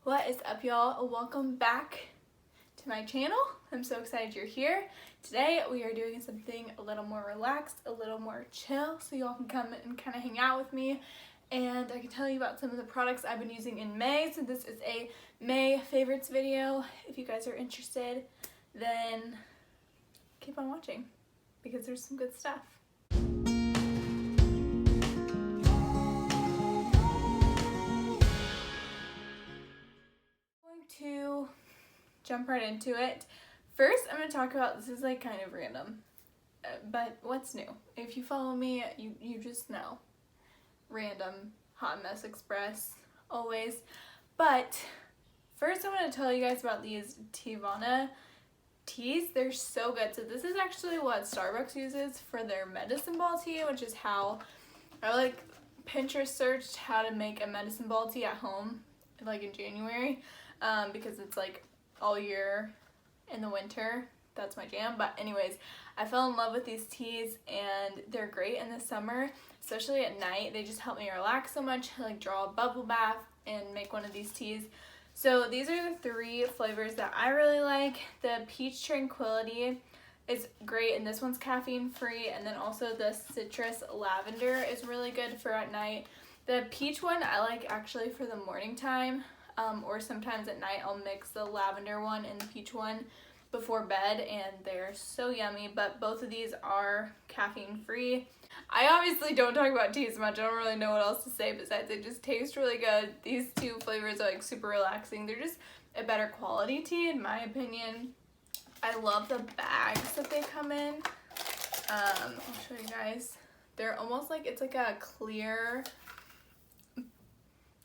What is up, y'all? Welcome back to my channel. I'm so excited you're here. Today we are doing something a little more relaxed, a little more chill, so y'all can come and kind of hang out with me and I can tell you about some of the products I've been using in May. So this is a May favorites video. If you guys are interested, then keep on watching because there's some good stuff. To jump right into it. First, I'm going to talk about, this is like kind of random, but what's new? If you follow me, you just know. Random, Hot Mess Express, always. But first I want to tell you guys about these Teavanna teas. They're so good. So this is actually what Starbucks uses for their medicine ball tea, which is how I Pinterest searched how to make a medicine ball tea at home like in January. Because it's like all year in the winter. That's my jam. But anyways, I fell in love with these teas and they're great in the summer, especially at night. They just help me relax so much. I like draw a bubble bath and make one of these teas. So these are the three flavors that I really like. The peach tranquility is great, and this one's caffeine free, and then also the citrus lavender is really good for at night. The peach one I like actually for the morning time. Or sometimes at night I'll mix the lavender one and the peach one before bed, and they're so yummy. But both of these are caffeine free. I obviously don't talk about teas much. I don't really know what else to say besides they just taste really good. These two flavors are like super relaxing. They're just a better quality tea in my opinion. I love the bags that they come in. I'll show you guys. They're almost like, it's like a clear,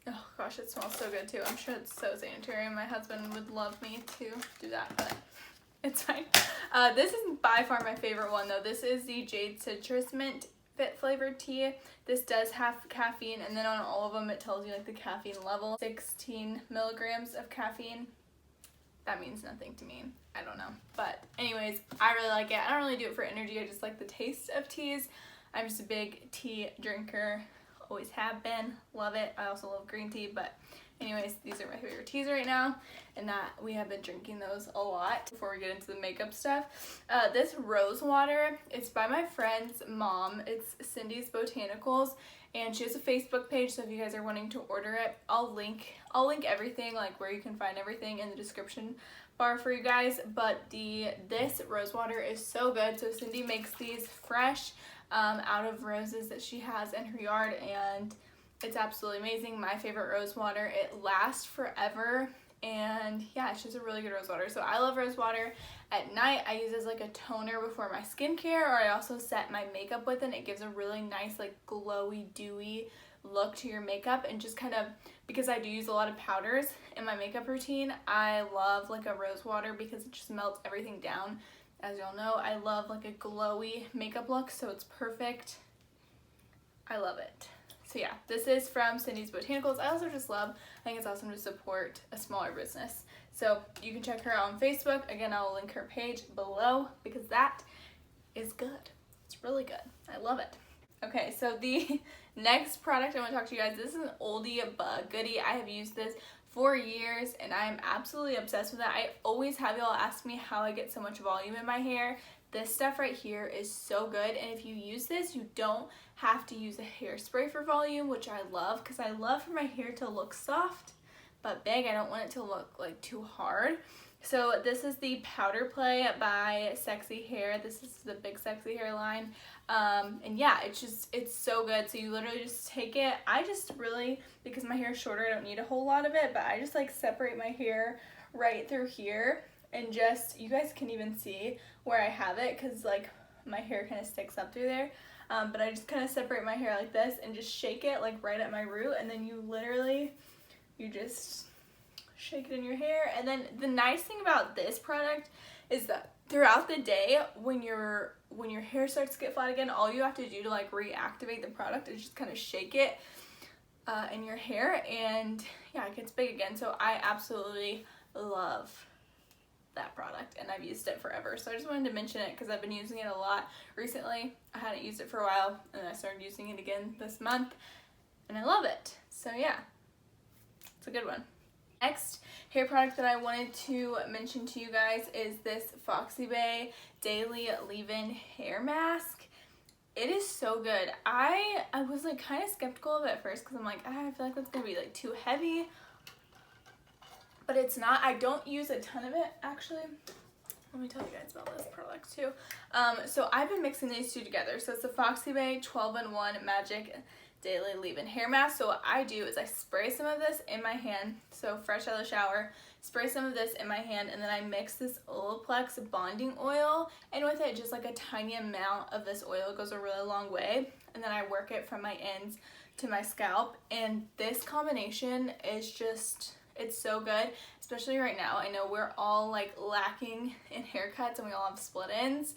oh gosh, it smells so good too. I'm sure it's so sanitary. My husband would love me to do that, but it's fine. This is by far my favorite one though. This is the Jade Citrus Mint Fit flavored tea. This does have caffeine, and then on all of them it tells you like the caffeine level. 16 milligrams of caffeine. That means nothing to me. I don't know. But anyways, I really like it. I don't really do it for energy. I just like the taste of teas. I'm just a big tea drinker. Always have been. Love it. I also love green tea, but anyways, these are my favorite teas right now, and that we have been drinking those a lot. Before we get into the makeup stuff, this rose water, it's by my friend's mom. It's Cindy's Botanicals, and she has a Facebook page, so if you guys are wanting to order it, I'll link everything, like where you can find everything, in the description bar for you guys. But this rose water is so good. So Cindy makes these fresh out of roses that she has in her yard, and it's absolutely amazing. My favorite rose water. It lasts forever, and yeah, it's just a really good rose water. So I love rose water. At night I use it as like a toner before my skincare, or I also set my makeup with it. It gives a really nice like glowy, dewy look to your makeup, and just kind of, because I do use a lot of powders in my makeup routine, I love like a rose water because it just melts everything down. As y'all know, I love like a glowy makeup look, so it's perfect. I love it. So yeah, this is from Cindy's Botanicals. I also just love, I think it's awesome to support a smaller business. So you can check her out on Facebook. Again, I'll link her page below because that is good. It's really good. I love it. Okay, so the next product I want to talk to you guys, this is an oldie but goodie. I have used this for years and I'm absolutely obsessed with it. I always have y'all ask me how I get so much volume in my hair. This stuff right here is so good, and if you use this, you don't have to use a hairspray for volume, which I love because I love for my hair to look soft but big. I don't want it to look like too hard. So this is the Powder Play by Sexy Hair. This is the Big Sexy Hair line. And yeah, it's so good. So you literally just take it. I just really, because my hair is shorter, I don't need a whole lot of it, but I just like separate my hair right through here, and just, you guys can even see where I have it because like my hair kind of sticks up through there. But I just kind of separate my hair like this and just shake it like right at my root, and then you just shake it in your hair. And then the nice thing about this product is that throughout the day, when your hair starts to get flat again, all you have to do to like reactivate the product is just kind of shake it in your hair, and yeah, it gets big again. So I absolutely love that product, and I've used it forever. So I just wanted to mention it because I've been using it a lot recently. I hadn't used it for a while, and I started using it again this month, and I love it. So yeah, it's a good one. Next hair product that I wanted to mention to you guys is this Foxy Bay Daily Leave-In Hair Mask. It is so good. I was like kind of skeptical of it at first because I'm like, I feel like that's gonna be like too heavy, but it's not. I don't use a ton of it actually. Let me tell you guys about this product too. So I've been mixing these two together. So it's the Foxy Bay 12-in-1 Magic Daily Leave-In Hair Mask. So what I do is I spray some of this in my hand, so fresh out of the shower, spray some of this in my hand, and then I mix this Olaplex bonding oil, and with it just like a tiny amount of this oil goes a really long way, and then I work it from my ends to my scalp, and this combination is just, it's so good, especially right now. I know we're all like lacking in haircuts and we all have split ends,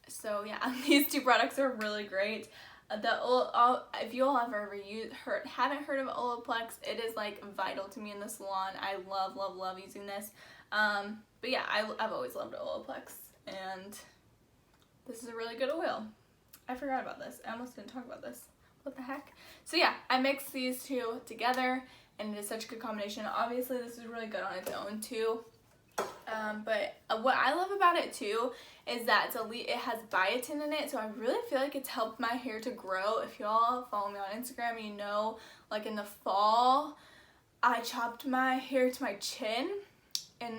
so yeah, these two products are really great. If you all have ever haven't heard of Olaplex, it is like vital to me in the salon. I love using this. But yeah, I've always loved Olaplex, and this is a really good oil. I forgot about this. I almost didn't talk about this. What the heck? So yeah, I mixed these two together, and it is such a good combination. Obviously, this is really good on its own too. But what I love about it too is that it has biotin in it, so I really feel like it's helped my hair to grow. If y'all follow me on Instagram, you know, like in the fall, I chopped my hair to my chin, and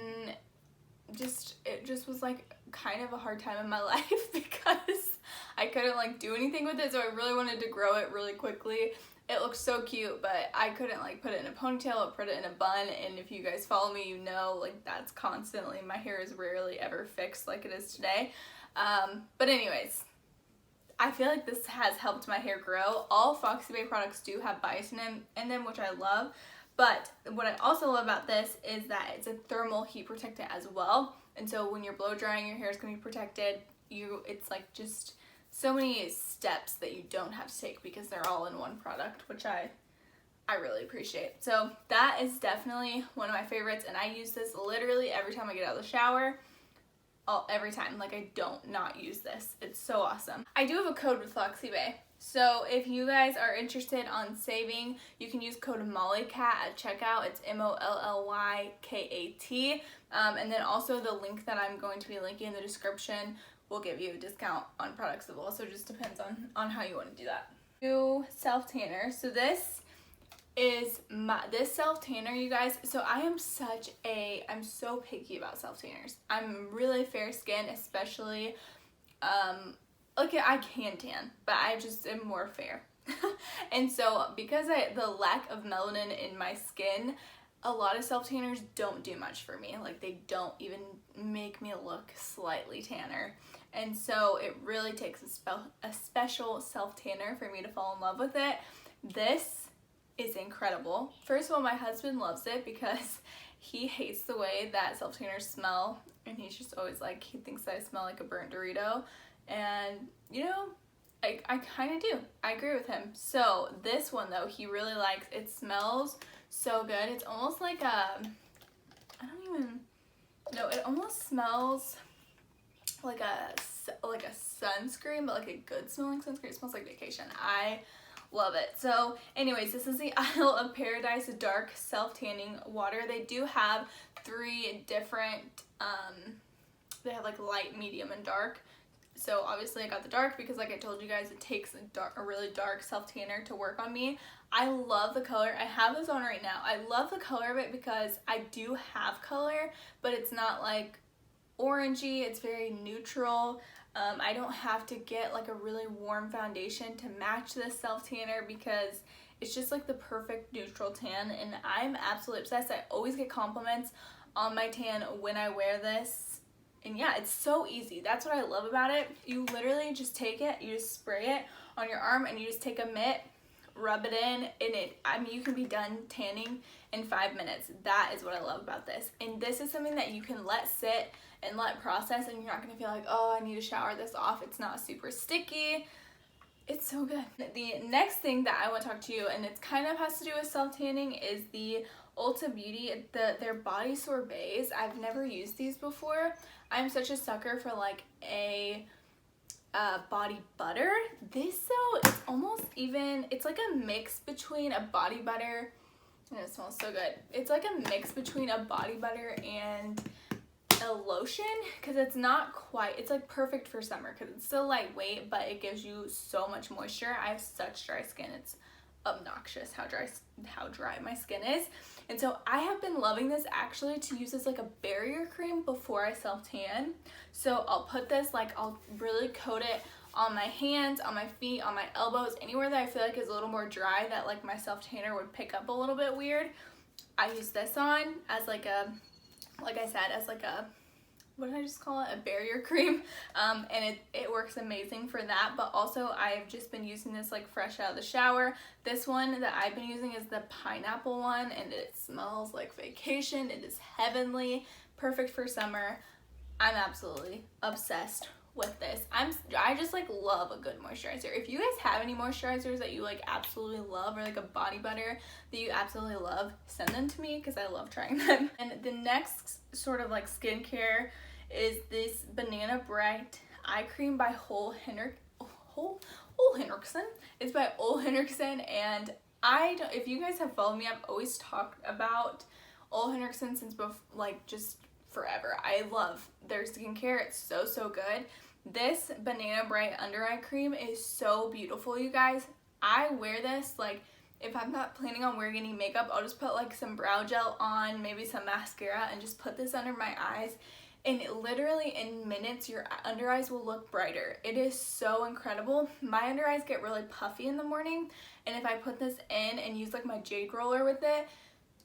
it just was like kind of a hard time in my life because I couldn't like do anything with it, so I really wanted to grow it really quickly. It looks so cute, but I couldn't like put it in a ponytail or put it in a bun, and if you guys follow me, you know like that's constantly, my hair is rarely ever fixed like it is today. But anyways, I feel like this has helped my hair grow. All Foxy Bay products do have biotin in them, which I love, but what I also love about this is that it's a thermal heat protectant as well, and so when you're blow drying, your hair is going to be protected. It's like just so many steps that you don't have to take because they're all in one product, which I really appreciate. So that is definitely one of my favorites, and I use this literally every time I get out of the shower. Every time, like I don't not use this. It's so awesome. I do have a code with Foxy Bay, so if you guys are interested on saving, you can use code MOLLYCAT at checkout. It's MOLLYKAT, and then also the link that I'm going to be linking in the description will give you a discount on products as well, so it just depends on how you want to do that. New self tanner. So this is this self tanner, you guys. So I'm so picky about self tanners. I'm really fair skinned, especially okay, I can tan, but I just am more fair. And so because the lack of melanin in my skin, a lot of self tanners don't do much for me. Like they don't even make me look slightly tanner. And so it really takes a special self tanner for me to fall in love with it. This is incredible. First of all, my husband loves it because he hates the way that self tanners smell, and he's just always like, he thinks that I smell like a burnt Dorito, and you know, I kind of do. I agree with him. So this one though, he really likes. It smells so good. It's almost like it almost smells like a sunscreen, but like a good smelling sunscreen. It smells like vacation. I love it. So anyways, this is the Isle of Paradise Dark Self Tanning Water. They do have 3 different, they have like light, medium, and dark. So obviously I got the dark because like I told you guys, it takes a really dark self tanner to work on me. I love the color. I have this on right now. I love the color of it because I do have color, but it's not like orangey. It's very neutral. I don't have to get like a really warm foundation to match this self tanner because it's just like the perfect neutral tan, and I'm absolutely obsessed. I always get compliments on my tan when I wear this, and yeah, it's so easy. That's what I love about it. You literally just take it, you just spray it on your arm, and you just take a mitt, rub it in, and you can be done tanning in 5 minutes. That is what I love about this. And this is something that you can let sit and let process, and you're not gonna feel like, oh, I need to shower this off. It's not super sticky. It's so good. The next thing that I want to talk to you, and it kind of has to do with self-tanning, is the Ulta Beauty, their body sorbets. I've never used these before. I'm such a sucker for like a body butter. This though, it's almost even, it's like a mix between a body butter And it smells so good. It's like a mix between a body butter and a lotion, because it's not quite, it's like perfect for summer because it's still lightweight, but it gives you so much moisture. I have such dry skin. It's obnoxious how dry my skin is. And so I have been loving this actually to use as like a barrier cream before I self tan. So I'll put this, like, I'll really coat it on my hands, on my feet, on my elbows, anywhere that I feel like is a little more dry that like my self tanner would pick up a little bit weird. I use this on as like a, like I said, as like a, what did I just call it? A barrier cream. And it works amazing for that. But also I've just been using this like fresh out of the shower. This one that I've been using is the pineapple one, and it smells like vacation. It is heavenly, perfect for summer. I'm absolutely obsessed with this. I just like love a good moisturizer. If you guys have any moisturizers that you like absolutely love, or like a body butter that you absolutely love, send them to me because I love trying them. And the next sort of like skincare is this Banana Bright eye cream by Ole Henriksen. It's by Ole Henriksen, and if you guys have followed me, I've always talked about Ole Henriksen since like just forever. I love their skincare. It's so good. This Banana Bright under eye cream is so beautiful, you guys. I wear this like if I'm not planning on wearing any makeup, I'll just put like some brow gel on, maybe some mascara, and just put this under my eyes, and literally in minutes your under eyes will look brighter. It is so incredible. My under eyes get really puffy in the morning, and if I put this in and use like my jade roller with it,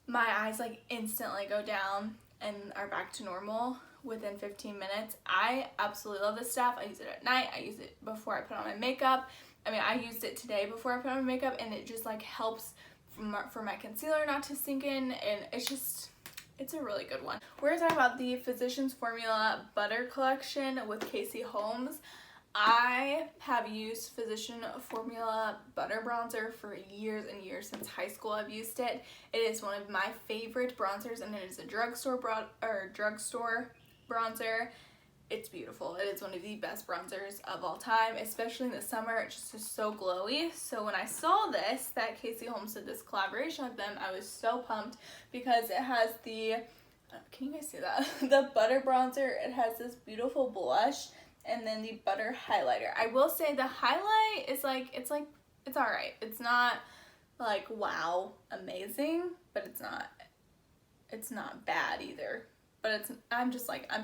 my eyes like instantly go down and are back to normal within 15 minutes. I absolutely love this stuff. I use it at night. I use it before I put on my makeup. I mean, I used it today before I put on my makeup, and it just like helps for my concealer not to sink in, and it's a really good one. We're gonna talk about the Physicians Formula Butter Collection with Casey Holmes. I have used Physician Formula Butter Bronzer for years and years. Since high school I've used it. It is one of my favorite bronzers, and it is a drugstore bronzer. It's beautiful. It is one of the best bronzers of all time, especially in the summer. It just is so glowy. So when I saw this, that Casey Holmes did this collaboration with them, I was so pumped because it has the, can you guys see that? The butter bronzer. It has this beautiful blush, and then the butter highlighter. I will say the highlight is it's alright. It's not like wow, amazing, but it's not bad either. But I'm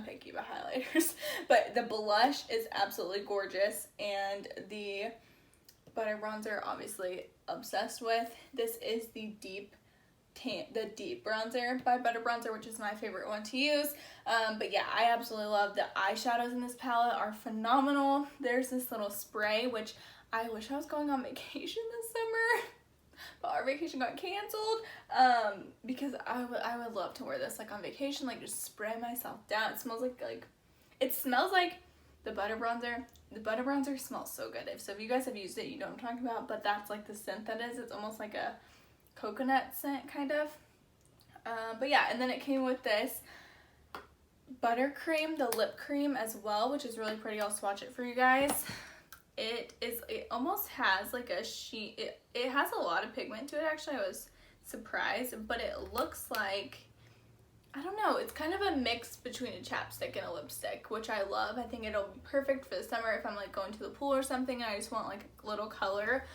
picky about highlighters. But the blush is absolutely gorgeous, and the butter bronzer, obviously obsessed with. This is the deep bronzer by Butter Bronzer, which is my favorite one to use. But yeah, I absolutely love the eyeshadows in this palette are phenomenal. There's this little spray, which I wish I was going on vacation this summer, but our vacation got canceled, because I would love to wear this like on vacation, like just spray myself down. It smells it smells like the butter bronzer. The butter bronzer smells so good. So if you guys have used it, you know what I'm talking about, but that's like the scent that is. It's almost like a coconut scent kind of. But yeah, and then it came with this buttercream, the lip cream as well, which is really pretty. I'll swatch it for you guys. It almost has like a sheet. It has a lot of pigment to it, actually. I was surprised, but it looks like, I don't know, it's kind of a mix between a chapstick and a lipstick, which I love. I think it'll be perfect for the summer if I'm like going to the pool or something and I just want like a little color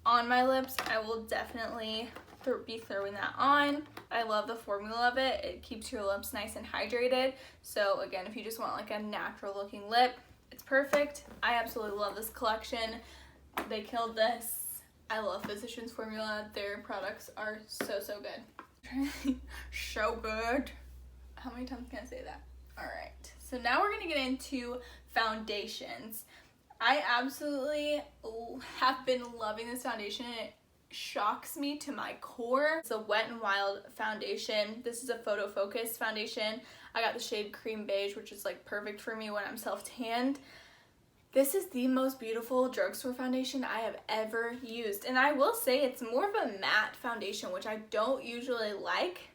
on my lips. I will definitely be throwing that on. I love the formula of it. It keeps your lips nice and hydrated. So again, if you just want like a natural looking lip, it's perfect. I absolutely love this collection. They killed this. I love Physicians Formula. Their products are so good. So good. How many times can I say that? Alright, so now we're going to get into foundations. I absolutely have been loving this foundation. It shocks me to my core. It's a Wet n Wild foundation. This is a photo focus foundation. I got the shade Cream Beige, which is like perfect for me when I'm self-tanned. This is the most beautiful drugstore foundation I have ever used. And I will say it's more of a matte foundation, which I don't usually like,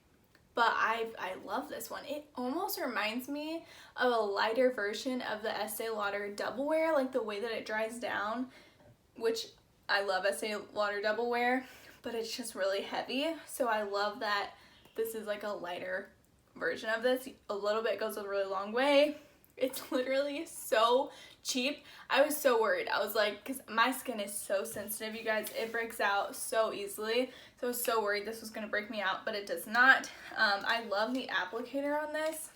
but I love this one. It almost reminds me of a lighter version of the Estee Lauder Double Wear, like the way that it dries down, which I love Estee Lauder Double Wear, but it's just really heavy. So I love that this is like a lighter version of this. A little bit goes a really long way. It's literally so cheap. I was so worried. I was like, because my skin is so sensitive, you guys, it breaks out so easily. So I was so worried this was going to break me out, but it does not. I love the applicator on this.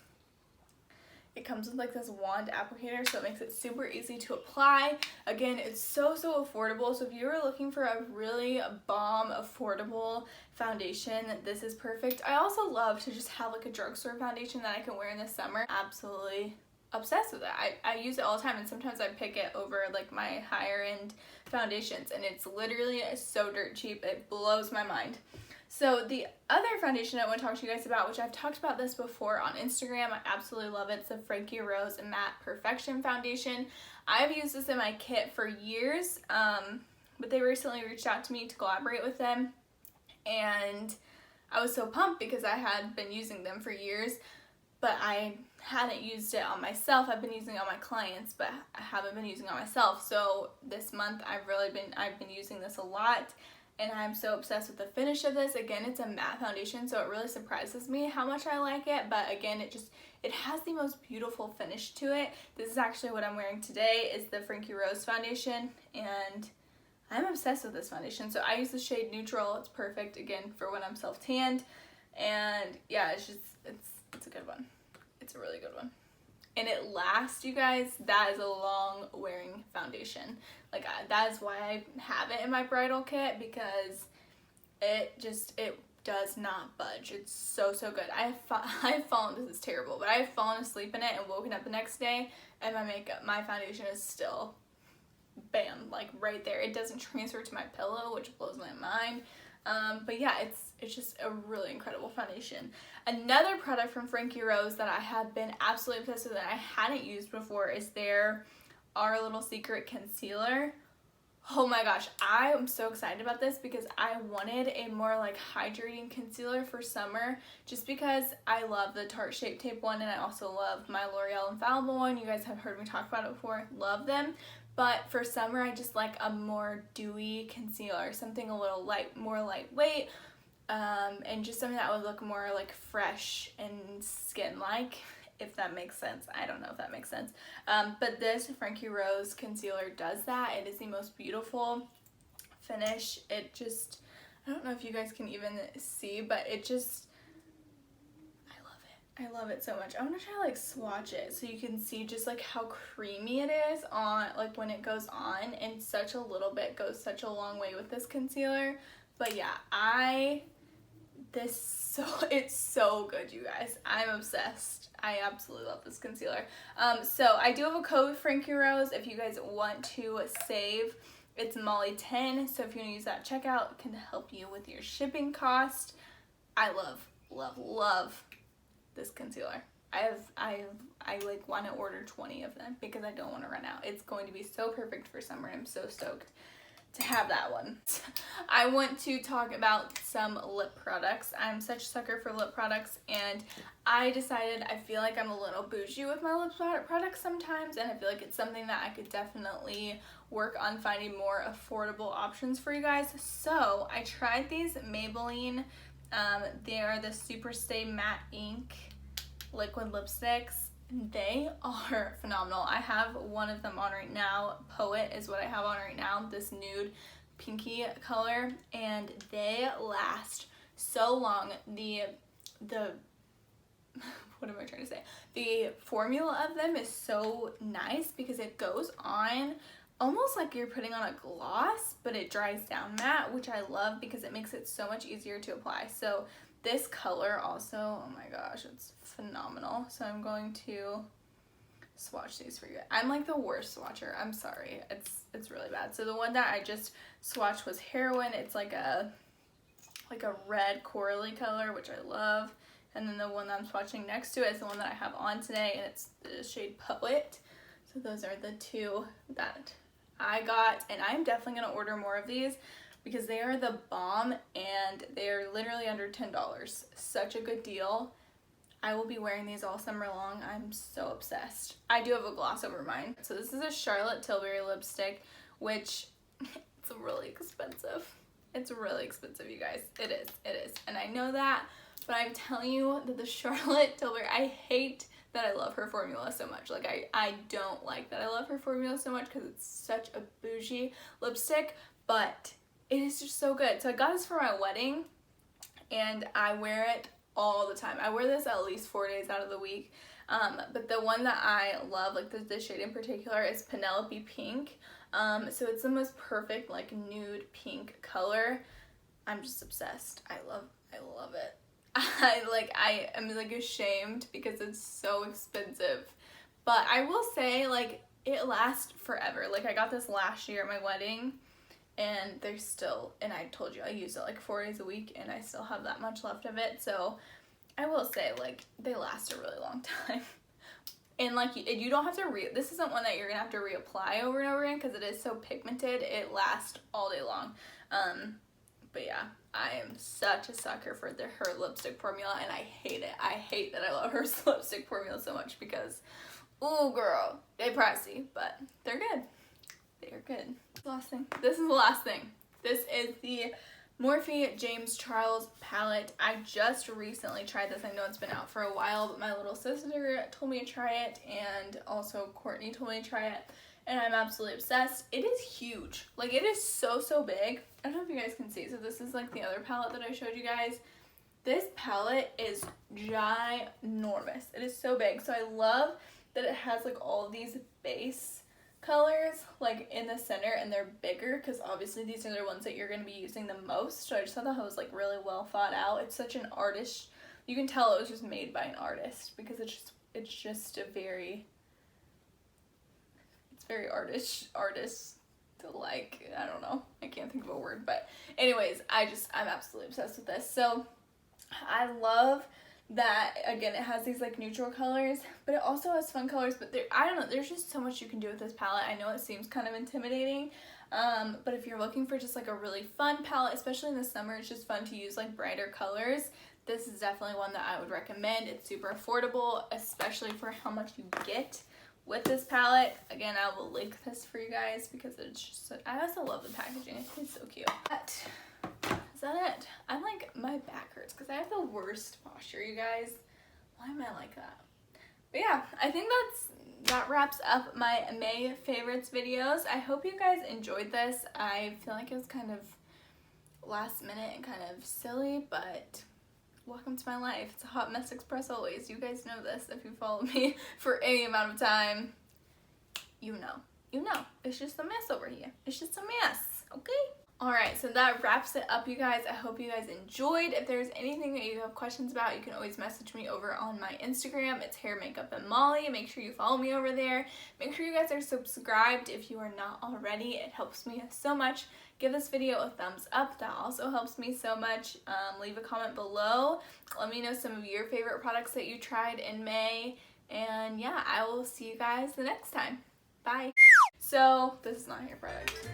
It comes with like this wand applicator, so it makes it super easy to apply. Again, it's so affordable. So if you are looking for a really bomb affordable foundation, this is perfect. I also love to just have like a drugstore foundation that I can wear in the summer. Absolutely obsessed with it. I use it all the time, and sometimes I pick it over like my higher end foundations, and it's literally so dirt cheap. It blows my mind. So the other foundation I want to talk to you guys about, which I've talked about this before on Instagram, I absolutely love it. It's the Frankie Rose Matte Perfection Foundation. I've used this in my kit for years, but they recently reached out to me to collaborate with them, and I was so pumped because I had been using them for years, but I hadn't used it on myself. I've been using it on my clients, but I haven't been using it on myself. So this month I've been using this a lot, and I'm so obsessed with the finish of this. Again, it's a matte foundation, so it really surprises me how much I like it, but again, it has the most beautiful finish to it. This is actually what I'm wearing today, is the Frankie Rose foundation, and I'm obsessed with this foundation. So I use the shade Neutral. It's perfect, again, for when I'm self-tanned, and yeah, it's a good one. It's a really good one. And it lasts, you guys. That is a long wearing foundation. Like, that is why I have it in my bridal kit, because it does not budge. It's so good. I've fallen, this is terrible, but I've fallen asleep in it and woken up the next day, and my foundation is still, bam, like right there. It doesn't transfer to my pillow, which blows my mind. But yeah, it's just a really incredible foundation. Another product from Frankie Rose that I have been absolutely obsessed with that I hadn't used before is their Our Little Secret Concealer. Oh my gosh, I am so excited about this because I wanted a more like hydrating concealer for summer, just because I love the Tarte Shape Tape one, and I also love my L'Oreal Infallible one. You guys have heard me talk about it before. Love them. But for summer, I just like a more dewy concealer, something a little more lightweight, and just something that would look more like fresh and skin-like, if that makes sense. I don't know if that makes sense. But this Frankie Rose concealer does that. It is the most beautiful finish. It just, I don't know if you guys can even see, but it just, I love it so much. I want to try to like swatch it so you can see just like how creamy it is on, like when it goes on, and such a little bit goes such a long way with this concealer. But yeah, it's so good, you guys. I'm obsessed. I absolutely love this concealer. So I do have a code, Frankie Rose, if you guys want to save. It's Molly10, so if you want to use that checkout, it can help you with your shipping cost. I love this concealer. I like want to order 20 of them because I don't want to run out. It's going to be so perfect for summer, and I'm so stoked to have that one. I want to talk about some lip products. I'm such a sucker for lip products, and I decided I feel like I'm a little bougie with my lip products sometimes, and I feel like it's something that I could definitely work on finding more affordable options for you guys. So I tried these Maybelline, they are the Super Stay Matte Ink liquid lipsticks. They are phenomenal. I have one of them on right now. Poet is what I have on right now, this nude pinky color, and they last so long. The what am I trying to say? The formula of them is so nice because it goes on almost like you're putting on a gloss, but it dries down matte, which I love because it makes it so much easier to apply. So this color also, oh my gosh, it's phenomenal. So I'm going to swatch these for you. I'm like the worst swatcher. I'm sorry. It's really bad. So the one that I just swatched was Heroin. It's like a red corally color, which I love. And then the one that I'm swatching next to it is the one that I have on today, and it's the shade Poet. So those are the two that I got, and I'm definitely going to order more of these because they are the bomb, and they're literally under $10. Such a good deal. I will be wearing these all summer long. I'm so obsessed. I do have a gloss over mine. So this is a Charlotte Tilbury lipstick, which it's really expensive. It's really expensive, you guys. It is. And I know that, but I'm telling you that the Charlotte Tilbury, I hate that I love her formula so much. Like, I don't like that I love her formula so much because it's such a bougie lipstick, but it is just so good. So I got this for my wedding, and I wear it all the time. I wear this at least 4 days out of the week. But the one that I love, like this shade in particular, is Penelope Pink. So it's the most perfect, like, nude pink color. I'm just obsessed. I love it. I am, like, ashamed because it's so expensive. But I will say, like, it lasts forever. Like, I got this last year at my wedding, and there's still, and I told you I use it like 4 days a week, and I still have that much left of it. So I will say, like, they last a really long time. And, like, you don't have to this isn't one that you're gonna have to reapply over and over again because it is so pigmented. It lasts all day long. But yeah, I am such a sucker for her lipstick formula, and I hate it. I hate that I love her lipstick formula so much because, ooh, girl, they're pricey, but they're good. They are good. Last thing. This is the last thing. This is the Morphe James Charles palette. I just recently tried this. I know it's been out for a while, but my little sister told me to try it, and also Courtney told me to try it, and I'm absolutely obsessed. It is huge. Like, it is so big. I don't know if you guys can see. So this is, like, the other palette that I showed you guys. This palette is ginormous. It is so big. So I love that it has, like, all these base colors, like, in the center, and they're bigger because obviously these are the ones that you're going to be using the most. So I just thought that was, like, really well thought out. It's such an artist. You can tell it was just made by an artist because it's just a very artist like, I don't know, I can't think of a word, but anyways, I'm absolutely obsessed with this. So I love that, again, it has these, like, neutral colors, but it also has fun colors. But I don't know, there's just so much you can do with this palette. I know it seems kind of intimidating, but if you're looking for just, like, a really fun palette, especially in the summer, it's just fun to use, like, brighter colors. This is definitely one that I would recommend. It's super affordable, especially for how much you get with this palette. Again, I will link this for you guys because it's just, I also love the packaging. It's so cute. But is that it? I'm like, my back hurts because I have the worst posture, you guys. Why am I like that? But yeah, I think that wraps up my May favorites videos. I hope you guys enjoyed this. I feel like it was kind of last minute and kind of silly, but welcome to my life. It's a hot mess express always. You guys know this if you follow me for any amount of time. You know. It's just a mess over here. It's just a mess, okay? Alright, so that wraps it up, you guys. I hope you guys enjoyed. If there's anything that you have questions about, you can always message me over on my Instagram. It's Hair, Makeup, and Molly. Make sure you follow me over there. Make sure you guys are subscribed if you are not already. It helps me so much. Give this video a thumbs up. That also helps me so much. Leave a comment below. Let me know some of your favorite products that you tried in May. And yeah, I will see you guys the next time. Bye. So, this is not a hair product.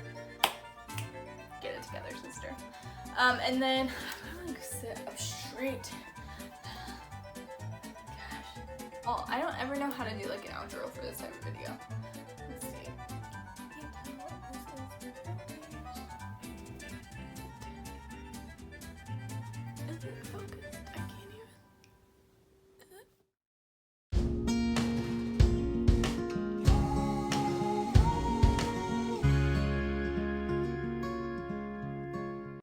Get it together, sister. And then I'm gonna sit up straight. Gosh. Well, I don't ever know how to do, like, an outro for this type of video.